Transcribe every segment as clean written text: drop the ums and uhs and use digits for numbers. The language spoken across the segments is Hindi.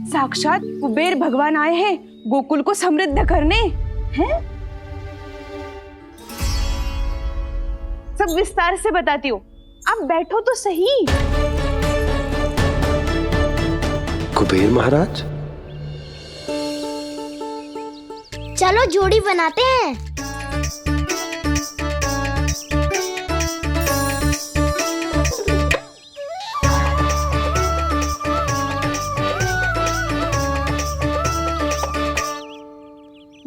साक्षात कुबेर भगवान आए हैं गोकुल को समृद्ध करने हैं। सब विस्तार से बताती हूँ, आप बैठो तो सही। कुबेर महाराज, चलो जोड़ी बनाते हैं।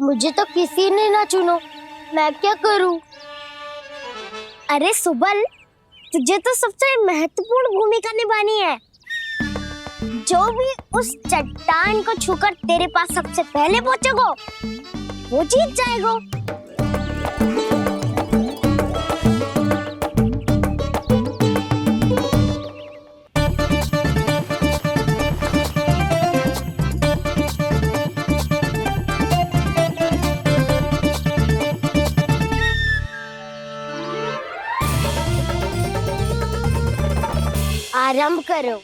मुझे तो किसी ने ना चुनो, मैं क्या करूं? अरे सुबल, तुझे तो सबसे महत्वपूर्ण भूमिका निभानी है। जो भी उस चट्टान को छूकर तेरे पास सबसे पहले पहुंचेगा वो जीत जाएगा। आरंभ करो।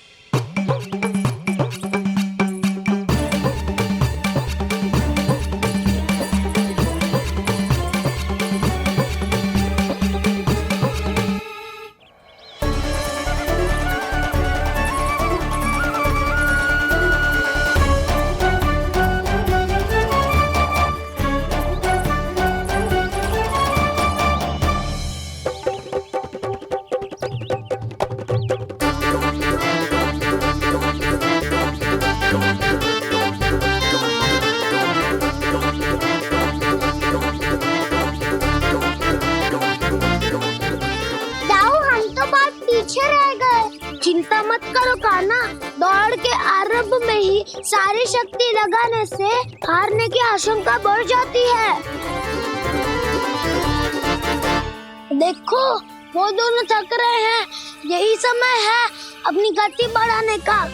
चिंता मत करो कान्हा, दौड़ के आरंभ में ही सारी शक्ति लगाने से हारने की आशंका बढ़ जाती है। देखो वो दोनों थक रहे हैं, यही समय है अपनी गति बढ़ाने का।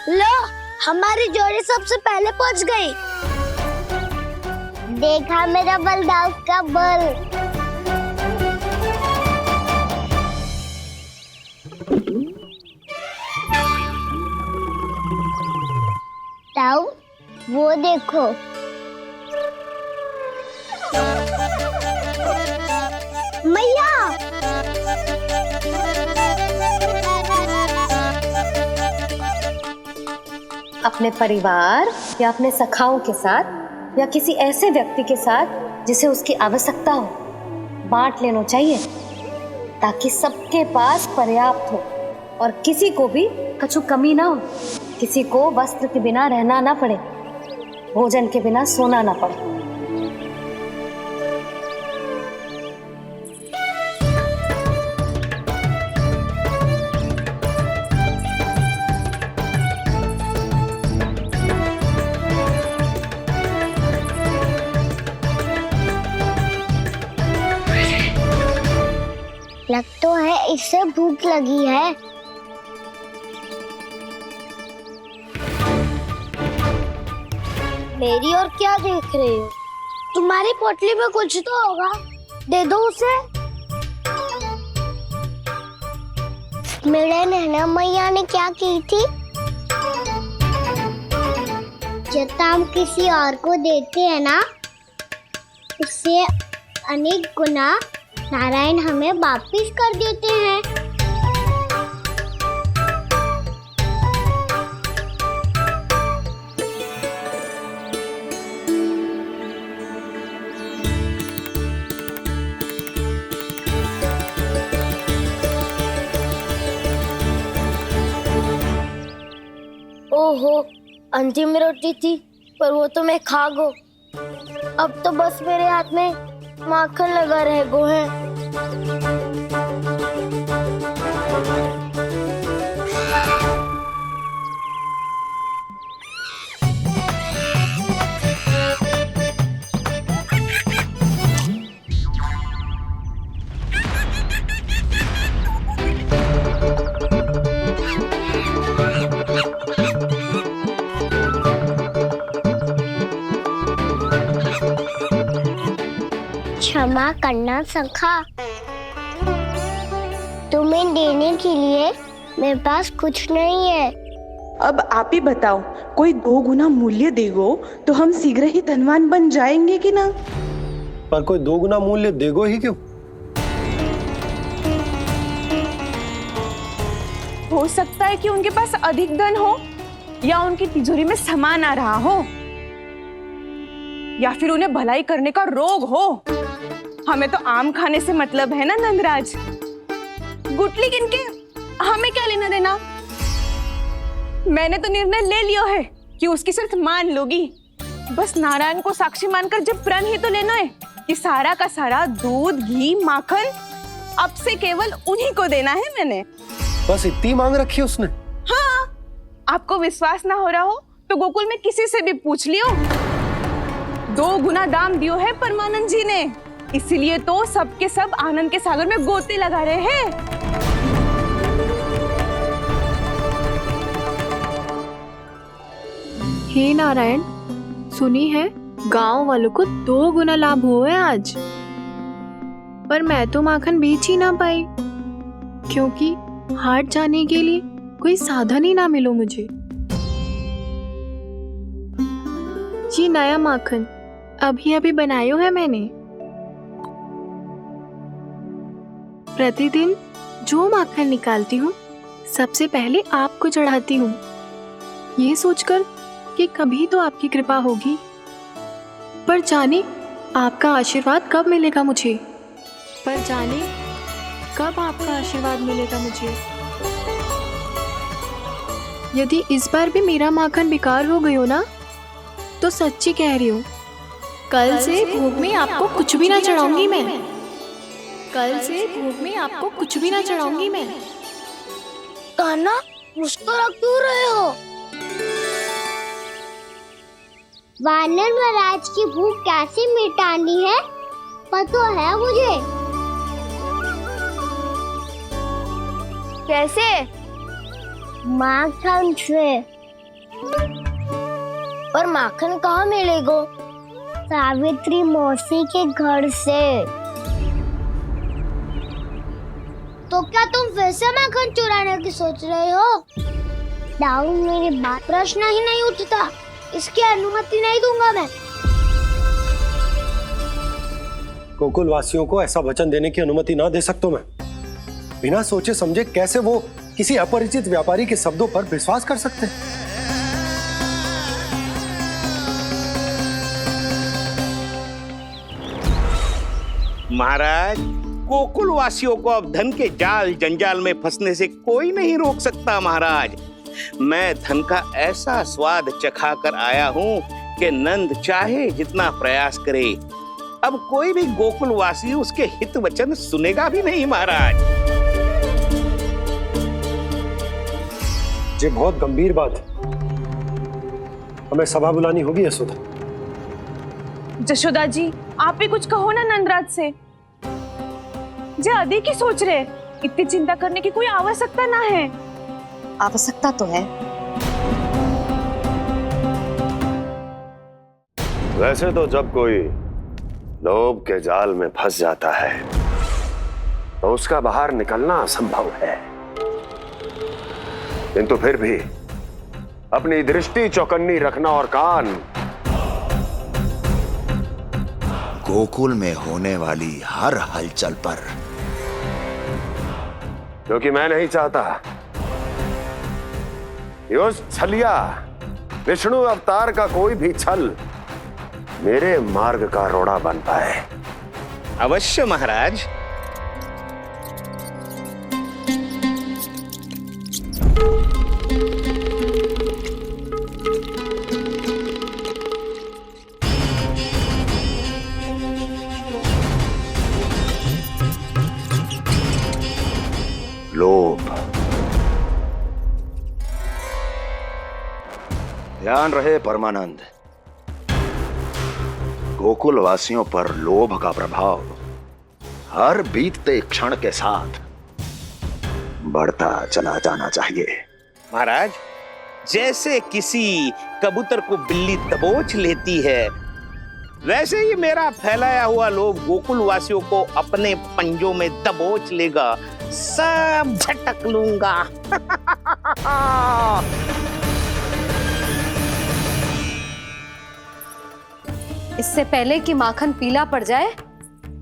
लो, हमारी जोड़ी सबसे पहले पहुंच गई। देखा मेरा बलदाव का बल। ताऊ, वो देखो। मैया, अपने परिवार या अपने सखाओं के साथ या किसी ऐसे व्यक्ति के साथ जिसे उसकी आवश्यकता हो बांट लेना चाहिए, ताकि सबके पास पर्याप्त हो और किसी को भी कुछ कमी ना हो। किसी को वस्त्र के बिना रहना ना पड़े, भोजन के बिना सोना ना पड़े। लग तो है इससे भूख लगी है। मेरी और क्या देख रहे हो? तुम्हारी पोटली में कुछ तो होगा, दे दो उसे। मेरे नैना मैया ने क्या की थी? जितना हम किसी और को देते हैं ना, उससे अनेक गुना नारायण हमें वापिस कर देते हैं। ओहो, अंतिम रोटी थी, पर वो तो मैं खा गो। अब तो बस मेरे हाथ में माखन लगा रह गो है। क्षमा करना सखा। तुम्हें देने के लिए मेरे पास कुछ नहीं है। अब आप ही बताओ, कोई 2 गुना मूल्य देगो तो हम शीघ्र ही धनवान बन जाएंगे कि ना? पर कोई 2 गुना मूल्य देगो ही क्यों? हो सकता है कि उनके पास अधिक धन हो, या उनकी तिजोरी में सामान आ रहा हो, या फिर उन्हें भलाई करने का रोग हो। हमें तो आम खाने से मतलब है ना नंदराज। गुटली किनके, हमें क्या लेना देना। मैंने तो निर्णय ले लिया है कि उसकी शर्त मान लोगी। बस नारायण को साक्षी मानकर जब प्रण ही तो लेना है कि सारा का सारा दूध, घी, माखन अब से केवल उन्हीं को देना है मैंने। बस इतनी मांग रखी है उसने? हाँ, आपको विश्वास ना हो रहा हो तो गोकुल में किसी से भी पूछ लियो। 2 गुना दाम दियो है परमानंद जी ने, इसीलिए तो सबके सब आनंद के सागर में गोते लगा रहे हैं। हे नारायण, सुनी है गांव वालों को 2 गुना लाभ हुआ है आज। पर मैं तो माखन बेच ही ना पाई, क्योंकि हाट जाने के लिए कोई साधन ही ना मिलो मुझे। ये नया माखन अभी अभी बनायो है मैंने। प्रतिदिन जो माखन निकालती हूँ सबसे पहले आपको चढ़ाती हूँ, ये सोचकर कि कभी तो आपकी कृपा होगी। पर जाने आपका आशीर्वाद कब मिलेगा मुझे, पर जाने कब आपका आशीर्वाद मिलेगा मुझे। यदि इस बार भी मेरा माखन बेकार हो गयो ना, तो सच्ची कह रही हूँ, कल से भोग में आपको कुछ भी ना चढ़ाऊंगी मैं। कल से भोग में आपको कुछ भी ना चढ़ाऊंगी मैं। कान्हा, मुस्कुरा क्यों रहे हो? वानर महाराज की भूख कैसे मिटानी है पता है मुझे। कैसे? माखन से। और माखन कहाँ मिलेगा? सावित्री मौसी के घर से। तो क्या तुम फिर से माखन चुराने की सोच रहे हो? डाउन मेरी बात प्रश्न ही नहीं उठता, इसकी अनुमति नहीं दूंगा मैं। गोकुल वासियों को ऐसा वचन देने की अनुमति ना दे सकता मैं। बिना सोचे समझे कैसे वो किसी अपरिचित व्यापारी के शब्दों पर विश्वास कर सकते हैं? महाराज, गोकुल वासियों को अब धन के जाल जंजाल में फंसने से कोई नहीं रोक सकता। महाराज, मैं धन का ऐसा स्वाद चखा कर आया हूँ कि नंद चाहे जितना प्रयास करे, अब कोई भी गोकुल वासी उसके हित वचन सुनेगा भी नहीं। महाराज, ये बहुत गंभीर बात है, हमें सभा बुलानी होगी यशोदा। जशोदा जी, आप भी कुछ कहो ना नंदराज से। जे अधिक ही सोच रहे, इतनी चिंता करने की कोई आवश्यकता ना है। आवश्यकता तो है। वैसे तो जब कोई लोभ के जाल में फंस जाता है तो उसका बाहर निकलना असंभव है, किंतु फिर भी अपनी दृष्टि चौकन्नी रखना और कान गोकुल में होने वाली हर हलचल पर, क्योंकि मैं नहीं चाहता कि उस छलिया विष्णु अवतार का कोई भी छल मेरे मार्ग का रोड़ा बन पाए। अवश्य महाराज। लोभ, ध्यान रहे परमानंद, गोकुल वासियों पर लोभ का प्रभाव हर बीतते क्षण के साथ बढ़ता चला जाना चाहिए। महाराज, जैसे किसी कबूतर को बिल्ली दबोच लेती है, वैसे ही मेरा फैलाया हुआ लोभ गोकुल वासियों को अपने पंजों में दबोच लेगा, सब झटक लूंगा। इससे पहले कि माखन पीला पड़ जाए,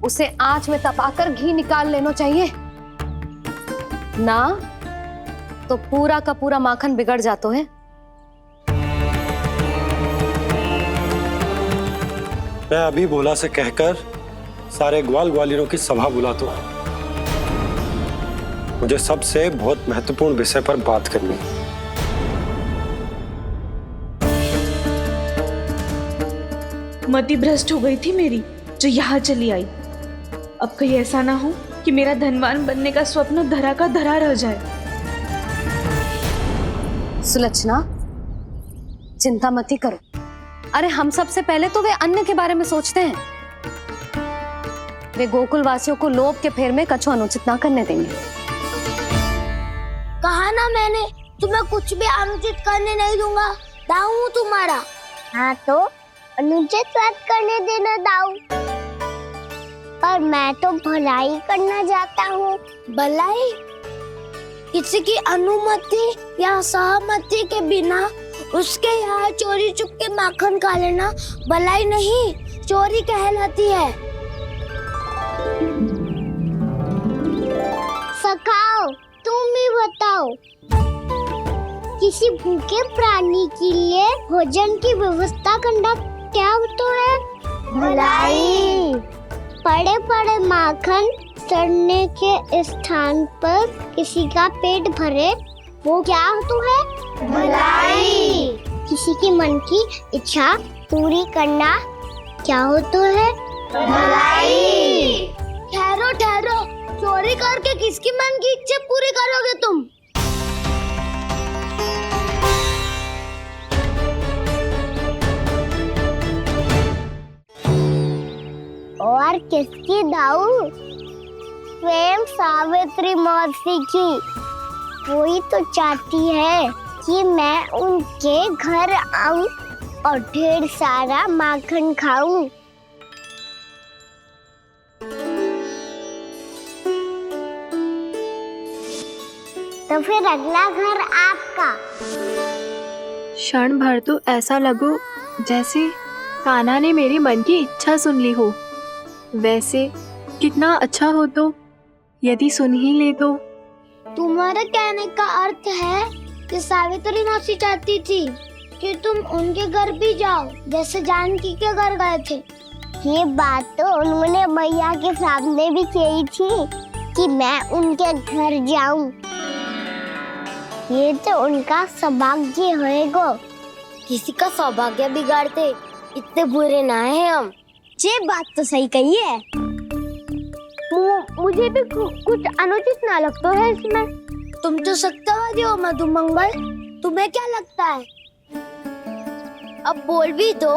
उसे आंच में तपाकर घी निकाल लेना चाहिए, ना तो पूरा का पूरा माखन बिगड़ जाता है। मैं अभी भोला से कहकर सारे ग्वाल ग्वालियरों की सभा बुलाता हूं। मुझे सबसे बहुत महत्वपूर्ण विषय पर बात करनी है। मति भ्रष्ट हो गई थी मेरी, जो यहाँ चली आई। अब कहीं ऐसा ना हो कि मेरा धनवान बनने का स्वप्न धरा का धरा रह जाए। सुलक्षणा, चिंता मत ही करो। अरे हम सबसे पहले तो वे अन्न के बारे में सोचते हैं। वे गोकुल वासियों को लोभ के फेर में कछु अनुचित ना करने देंगे। कहा ना मैंने, तुम्हें कुछ भी अनुचित करने नहीं दूंगा। दाऊ तुम्हारा। हाँ तो अनुचित बात करने देना दाऊ। पर मैं तो भलाई करना चाहता हूँ। भलाई? किसी की अनुमति या सहमति के बिना उसके यहाँ चोरी चुप के माखन खा लेना भलाई नहीं, चोरी कहलाती है। सखाओ, तुम ही बताओ, किसी भूखे प्राणी के लिए भोजन की व्यवस्था करना क्या होता है? भलाई। पड़े पड़े माखन चढ़ने के स्थान पर किसी का पेट भरे, वो क्या होता है? भलाई। किसी के मन की इच्छा पूरी करना क्या होता है? भलाई। ठहरो ठहरो, चोरी करके किसकी मन की इच्छा पूरी करोगे तुम? और किसकी दाऊ? स्वयं सावित्री मौसी की। वही तो चाहती है कि मैं उनके घर आऊं और ढेर सारा माखन खाऊं। तो फिर अगला घर आपका। क्षण भर तो ऐसा लगो जैसे कान्हा ने मेरे मन की इच्छा सुन ली हो। वैसे कितना अच्छा हो तो यदि सुन ही ले तो। तुम्हारे कहने का अर्थ है कि सावित्री मौसी चाहती थी कि तुम उनके घर भी जाओ, जैसे जानकी के घर गए थे। ये बात तो उन्होंने मैया के सामने भी कही थी कि मैं उनके घर जाऊं। ये तो उनका सौभाग्य होएगा। किसी का सौभाग्य बिगाड़ते इतने बुरे ना है हम। ये बात तो सही कही है। मुझे भी कुछ अनुचित ना लगता है इसमें। तुम तो सत्यवादी हो मधुमंगल, तुम्हें क्या लगता है? अब बोल भी दो,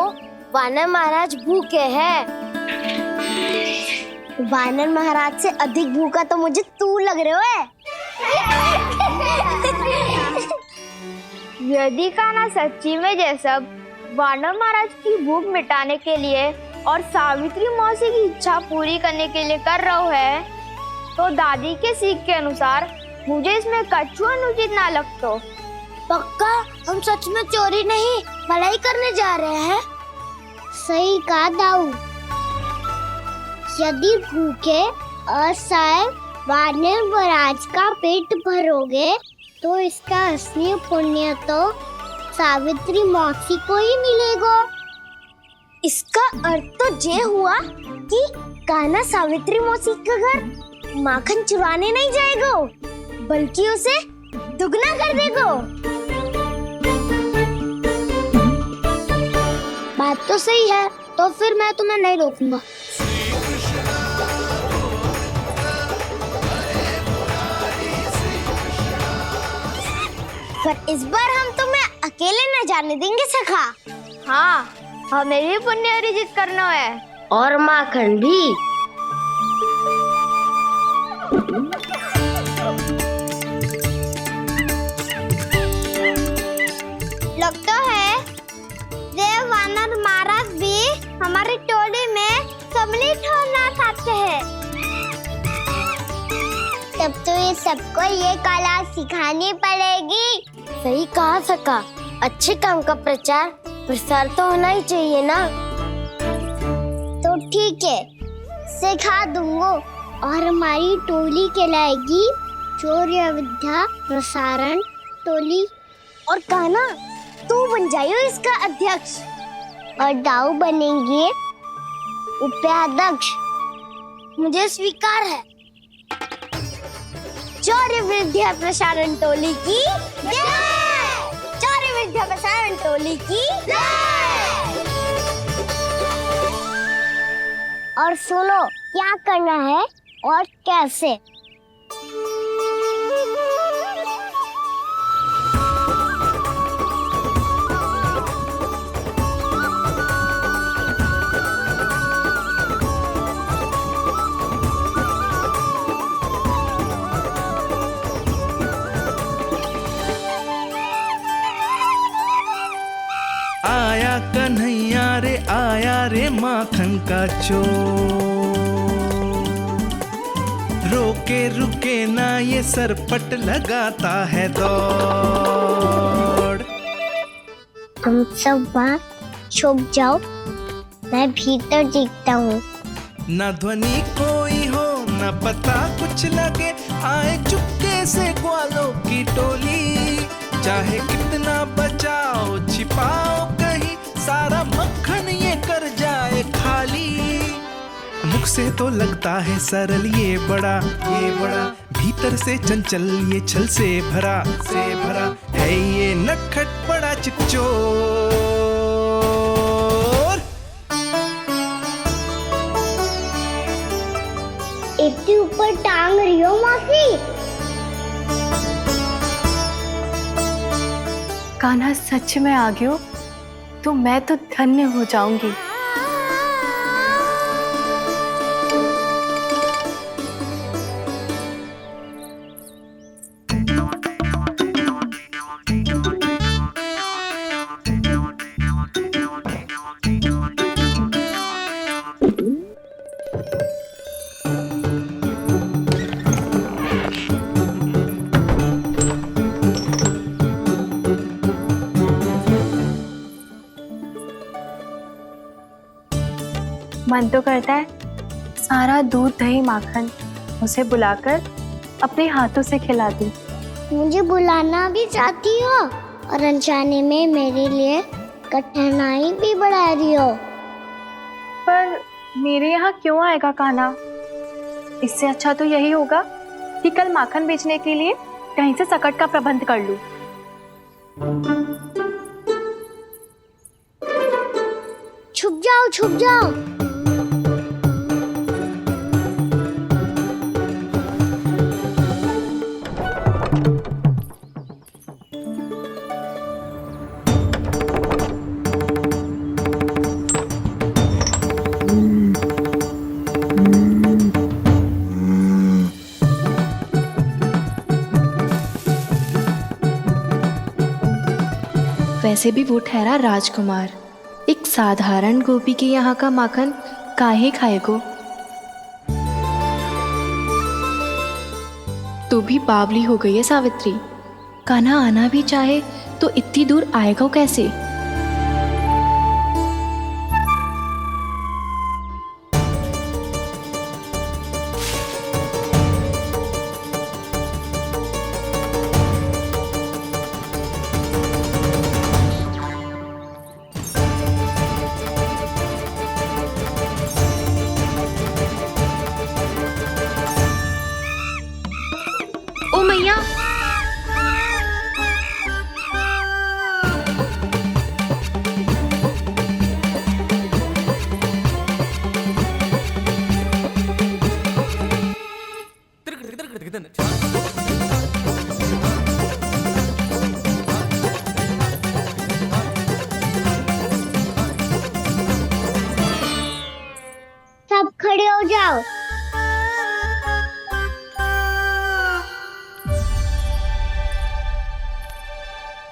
वानर महाराज भूखे हैं। वानर महाराज से अधिक भूखा तो मुझे तू लग रहे हो। यदि कान्हा सच्ची में जैसा वानर महाराज की भूख मिटाने के लिए और सावित्री मौसी की इच्छा पूरी करने के लिए कर रहा है, तो दादी के सीख के अनुसार मुझे इसमें कछु अनुचित ना लगता। पक्का हम सच में चोरी नहीं भलाई करने जा रहे हैं। सही कहा दाऊ। यदि भूखे असहाय वानर महाराज का पेट भरोगे तो इसका असली पुण्य तो सावित्री मौसी को ही मिलेगा। इसका अर्थ तो ये हुआ कि कान्हा सावित्री मौसी का घर माखन चुराने नहीं जाएगा, बल्कि उसे दुगना कर देगा। बात तो सही है, तो फिर मैं तुम्हें नहीं रोकूंगा। पर इस बार हम तुम्हें अकेले न जाने देंगे सखा। हाँ, हमें भी पुण्य अर्जित करना है और माखन भी। लगता है देव वानर महाराज भी हमारी टोली में सम्मिलित होना चाहते हैं। तब तो ये सबको ये कला सिखानी पड़ेगी। सही कहा सका, अच्छे काम का प्रचार प्रसार तो होना ही चाहिए ना। तो ठीक है, सिखा दूंगा और हमारी टोली कहलाएगी शौर्य विद्या प्रसारण टोली। और कान्हा, तू बन जाइयो इसका अध्यक्ष और दाऊ बनेंगे उपाध्यक्ष। मुझे स्वीकार है। शौर्य विद्या प्रसारण टोली की जय! शौर्य विद्या प्रसारण टोली की जय! और सुनो, क्या करना है और कैसे। आया कन्हैया रे, आया रे माखन का चोर। रोके रुके ना ये सरपट लगाता है दौड़। तुम सब वहाँ छुप जाओ, मैं भीतर देखता हूँ। ना ध्वनि कोई हो, ना पता कुछ लगे, आए चुपके से ग्वालों की टोली। चाहे कितना बचाओ छिपाओ कहीं, सारा मक्खन ये कर जाए खाली। मुख से तो लगता है सरल ये बड़ा, भीतर से चंचल ये छल से भरा है ये नटखट बड़ा चिच्चोर। इतनी ऊपर टांग रही हो मासी। कान्हा सच में आ गयो तो मैं तो धन्य हो जाऊंगी। मन तो करता है सारा दूध दही माखन उसे बुलाकर अपने हाथों से खिला दूं। मुझे बुलाना भी चाहती हो और अनजाने में मेरे लिए कठिनाई भी बढ़ा रही हो। पर मेरे यहाँ क्यों आएगा कान्हा? इससे अच्छा तो यही होगा कि कल माखन बेचने के लिए कहीं से सकट का प्रबंध कर लूं। छुप जाओ, छुप जाओ। वैसे भी वो ठहरा राजकुमार, एक साधारण गोपी के यहाँ का माखन काहे खाएगो। तू भी बावली हो गई है सावित्री। कान्हा आना भी चाहे तो इतनी दूर आएगा कैसे? ओ मैया, सब खड़े हो जाओ।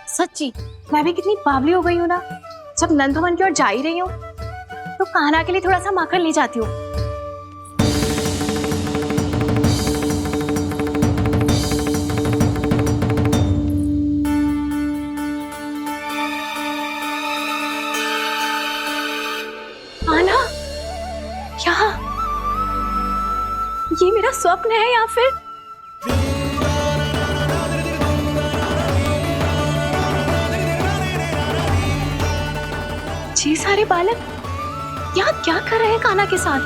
सच्ची मैं भी कितनी बावली हो गई हूँ ना। जब नंद भवन की ओर जा ही रही हूँ तो कान्हा के लिए थोड़ा सा माखन ले जाती हूँ। कान्हा, यहाँ ये मेरा स्वप्न है या फिर ये सारे बालक यहाँ क्या कर रहे हैं कान्हा के साथ?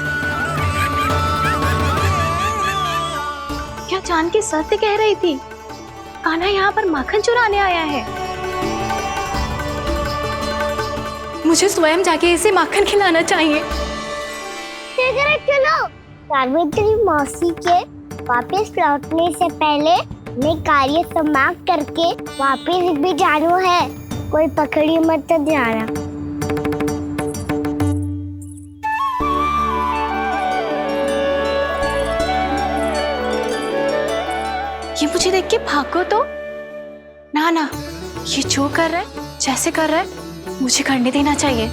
क्या जानकी सत्य कह रही थी? कान्हा यहाँ पर माखन चुराने आया है। मुझे स्वयं जाके इसे माखन खिलाना चाहिए। चलो, सावित्री मौसी के वापस लौटने से पहले मैं कार्य समाप्त करके वापस भी जाना है। कोई पकड़ी मत जाना। ये मुझे देख के भागो तो ना, ये जो कर रहा है, जैसे कर रहा है, मुझे करने देना चाहिए।